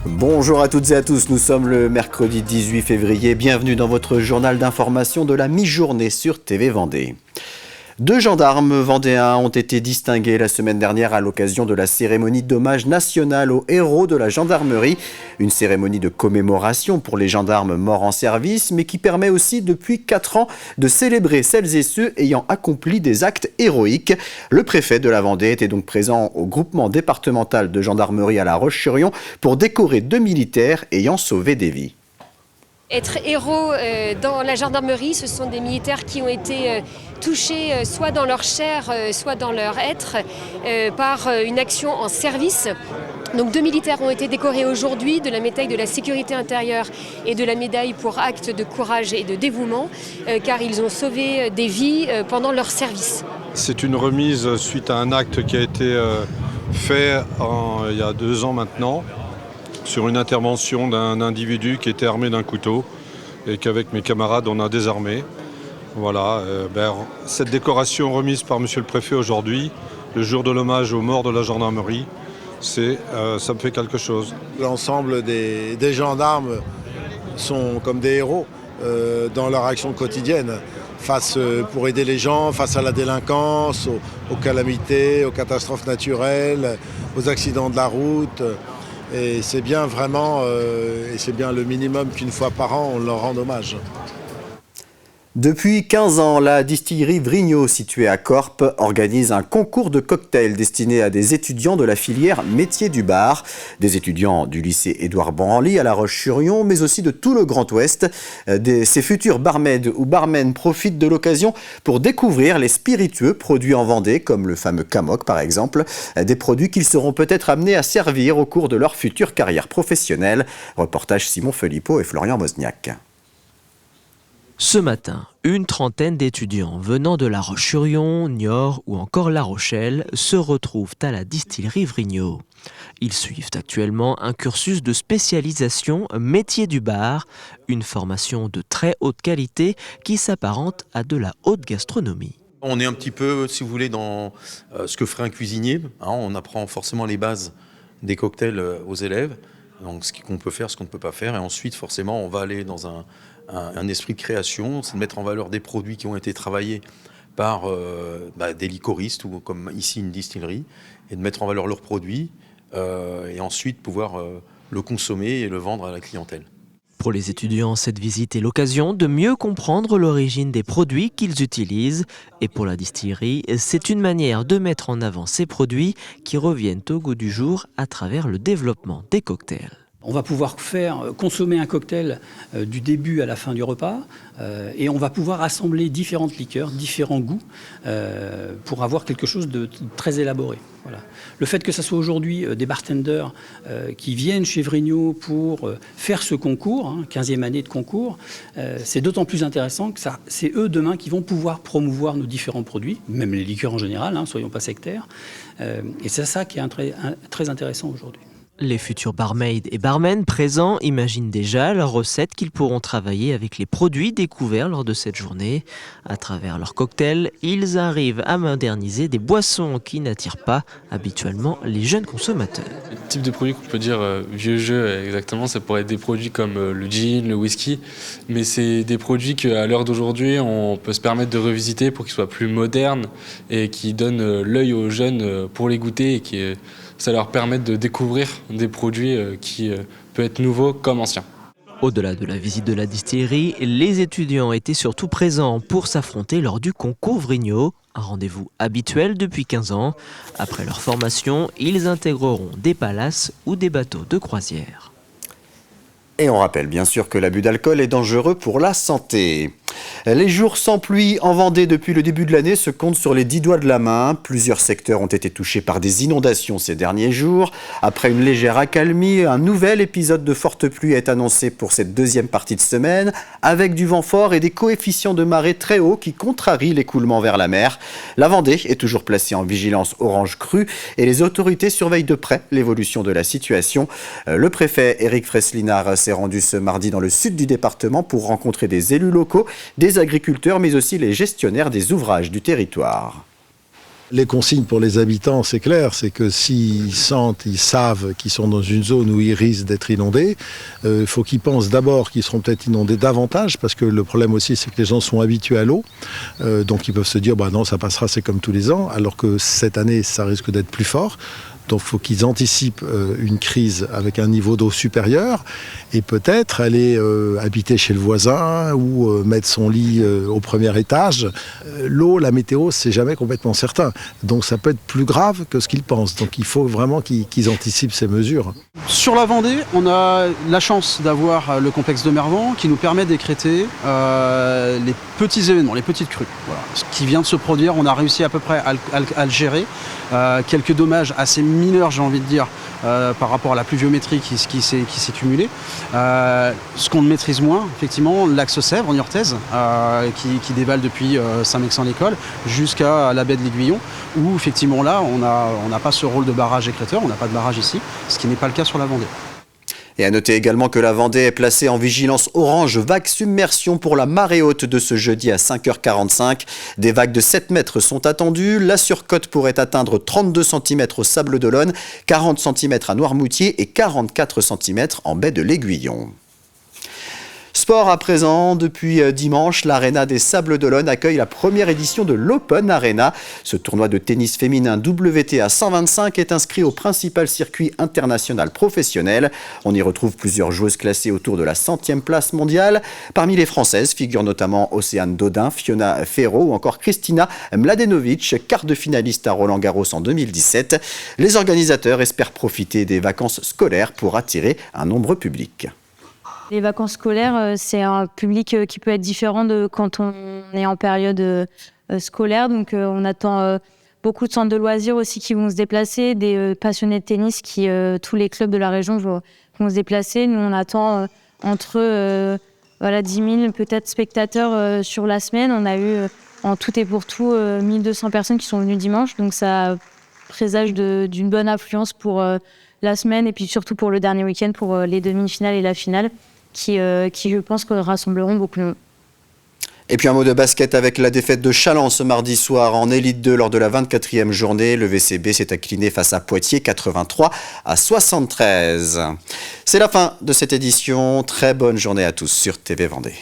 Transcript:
Bonjour à toutes et à tous, nous sommes le mercredi 18 février. Bienvenue dans votre journal d'information de la mi-journée sur TV Vendée. 2 gendarmes vendéens ont été distingués la semaine dernière à l'occasion de la cérémonie d'hommage national aux héros de la gendarmerie. Une cérémonie de commémoration pour les gendarmes morts en service, mais qui permet aussi depuis 4 ans de célébrer celles et ceux ayant accompli des actes héroïques. Le préfet de la Vendée était donc présent au groupement départemental de gendarmerie à La Roche-sur-Yon pour décorer 2 militaires ayant sauvé des vies. Être héros dans la gendarmerie, ce sont des militaires qui ont été touchés soit dans leur chair, soit dans leur être, par une action en service. Donc 2 militaires ont été décorés aujourd'hui de la médaille de la sécurité intérieure et de la médaille pour acte de courage et de dévouement, car ils ont sauvé des vies pendant leur service. C'est une remise suite à un acte qui a été fait il y a 2 ans maintenant, sur une intervention d'un individu qui était armé d'un couteau et qu'avec mes camarades on a désarmé. Voilà, cette décoration remise par monsieur le préfet aujourd'hui, le jour de l'hommage aux morts de la gendarmerie, ça me fait quelque chose. L'ensemble des gendarmes sont comme des héros dans leur action quotidienne, pour aider les gens face à la délinquance, aux calamités, aux catastrophes naturelles, aux accidents de la route. Et c'est bien vraiment, et c'est bien le minimum qu'une fois par an, on leur rende hommage. Depuis 15 ans, la distillerie Vrignot, située à Corp, organise un concours de cocktails destiné à des étudiants de la filière métiers du bar. Des étudiants du lycée Édouard Branly à La Roche-sur-Yon, mais aussi de tout le Grand Ouest. Ces futurs barmaids ou barmen profitent de l'occasion pour découvrir les spiritueux produits en Vendée, comme le fameux Camocq par exemple. Des produits qu'ils seront peut-être amenés à servir au cours de leur future carrière professionnelle. Reportage Simon Philippot et Florian Mosniak. Ce matin, une trentaine d'étudiants venant de La Roche-sur-Yon, Niort ou encore La Rochelle se retrouvent à la distillerie Vrignot. Ils suivent actuellement un cursus de spécialisation métier du bar, une formation de très haute qualité qui s'apparente à de la haute gastronomie. On est un petit peu, si vous voulez, dans ce que ferait un cuisinier. On apprend forcément les bases des cocktails aux élèves, donc ce qu'on peut faire, ce qu'on ne peut pas faire, et ensuite forcément on va aller dans un esprit de création, c'est de mettre en valeur des produits qui ont été travaillés par des liquoristes ou comme ici une distillerie, et de mettre en valeur leurs produits et ensuite pouvoir le consommer et le vendre à la clientèle. Pour les étudiants, cette visite est l'occasion de mieux comprendre l'origine des produits qu'ils utilisent. Et pour la distillerie, c'est une manière de mettre en avant ces produits qui reviennent au goût du jour à travers le développement des cocktails. On va pouvoir consommer un cocktail du début à la fin du repas et on va pouvoir assembler différentes liqueurs, différents goûts pour avoir quelque chose de très élaboré. Voilà. Le fait que ce soit aujourd'hui des bartenders qui viennent chez Vrignot pour faire ce concours, 15e année de concours, c'est d'autant plus intéressant que c'est eux demain qui vont pouvoir promouvoir nos différents produits, même les liqueurs en général, soyons pas sectaires. Et c'est ça qui est très intéressant aujourd'hui. Les futurs barmaids et barmen présents imaginent déjà leurs recettes qu'ils pourront travailler avec les produits découverts lors de cette journée. À travers leurs cocktails, ils arrivent à moderniser des boissons qui n'attirent pas habituellement les jeunes consommateurs. Le type de produit qu'on peut dire vieux jeu exactement, ça pourrait être des produits comme le gin, le whisky, mais c'est des produits qu'à l'heure d'aujourd'hui on peut se permettre de revisiter pour qu'ils soient plus modernes et qui donnent l'œil aux jeunes pour les goûter et qui ça leur permet de découvrir des produits qui peuvent être nouveaux comme anciens. Au-delà de la visite de la distillerie, les étudiants étaient surtout présents pour s'affronter lors du concours Vrignot, un rendez-vous habituel depuis 15 ans. Après leur formation, ils intégreront des palaces ou des bateaux de croisière. Et on rappelle bien sûr que l'abus d'alcool est dangereux pour la santé. Les jours sans pluie en Vendée depuis le début de l'année se comptent sur les 10 doigts de la main. Plusieurs secteurs ont été touchés par des inondations ces derniers jours. Après une légère accalmie, un nouvel épisode de forte pluie est annoncé pour cette deuxième partie de semaine, avec du vent fort et des coefficients de marée très hauts qui contrarient l'écoulement vers la mer. La Vendée est toujours placée en vigilance orange crue et les autorités surveillent de près l'évolution de la situation. Le préfet Éric Freslinard s'est rendu ce mardi dans le sud du département pour rencontrer des élus locaux, des agriculteurs, mais aussi les gestionnaires des ouvrages du territoire. Les consignes pour les habitants, c'est clair, c'est que s'ils sentent, ils savent qu'ils sont dans une zone où ils risquent d'être inondés, il faut qu'ils pensent d'abord qu'ils seront peut-être inondés davantage, parce que le problème aussi, c'est que les gens sont habitués à l'eau, donc ils peuvent se dire, bah non, ça passera, c'est comme tous les ans, alors que cette année, ça risque d'être plus fort. Donc il faut qu'ils anticipent une crise avec un niveau d'eau supérieur et peut-être aller habiter chez le voisin ou mettre son lit au premier étage. L'eau, la météo, c'est jamais complètement certain. Donc ça peut être plus grave que ce qu'ils pensent. Donc il faut vraiment qu'ils anticipent ces mesures. Sur la Vendée, on a la chance d'avoir le complexe de Mervan qui nous permet d'écrêter les petits événements, les petites crues. Voilà. Ce qui vient de se produire, on a réussi à peu près à le gérer. Quelques dommages assez mineurs, j'ai envie de dire, par rapport à la pluviométrie qui s'est cumulée. Ce qu'on maîtrise moins, effectivement, l'axe Sèvres en Niortaise, qui dévale depuis Saint-Mexan-l'École jusqu'à la baie de l'Aiguillon, où effectivement là, on n'a pas ce rôle de barrage écrêteur, on n'a pas de barrage ici, ce qui n'est pas le cas sur la Vendée. Et à noter également que la Vendée est placée en vigilance orange vague submersion pour la marée haute de ce jeudi à 5h45. Des vagues de 7 mètres sont attendues. La surcote pourrait atteindre 32 cm au Sables-d'Olonne, 40 cm à Noirmoutier et 44 cm en baie de l'Aiguillon. Sport à présent, depuis dimanche, l'Arena des Sables-d'Olonne accueille la première édition de l'Open Arena. Ce tournoi de tennis féminin WTA 125 est inscrit au principal circuit international professionnel. On y retrouve plusieurs joueuses classées autour de la 100e place mondiale. Parmi les Françaises figurent notamment Océane Dodin, Fiona Ferro ou encore Kristina Mladenovic, quart de finaliste à Roland-Garros en 2017. Les organisateurs espèrent profiter des vacances scolaires pour attirer un nombreux public. Les vacances scolaires, c'est un public qui peut être différent de quand on est en période scolaire. Donc on attend beaucoup de centres de loisirs aussi qui vont se déplacer, des passionnés de tennis qui, tous les clubs de la région vont se déplacer. Nous, on attend entre 10 000 peut-être spectateurs sur la semaine. On a eu en tout et pour tout 1200 personnes qui sont venues dimanche. Donc ça présage d'une bonne affluence pour la semaine et puis surtout pour le dernier week-end, pour les demi-finales et la finale. Qui, je pense, rassembleront beaucoup de monde. Et puis un mot de basket avec la défaite de Challans ce mardi soir en Élite 2 lors de la 24e journée. Le VCB s'est incliné face à Poitiers 83-73. C'est la fin de cette édition. Très bonne journée à tous sur TV Vendée.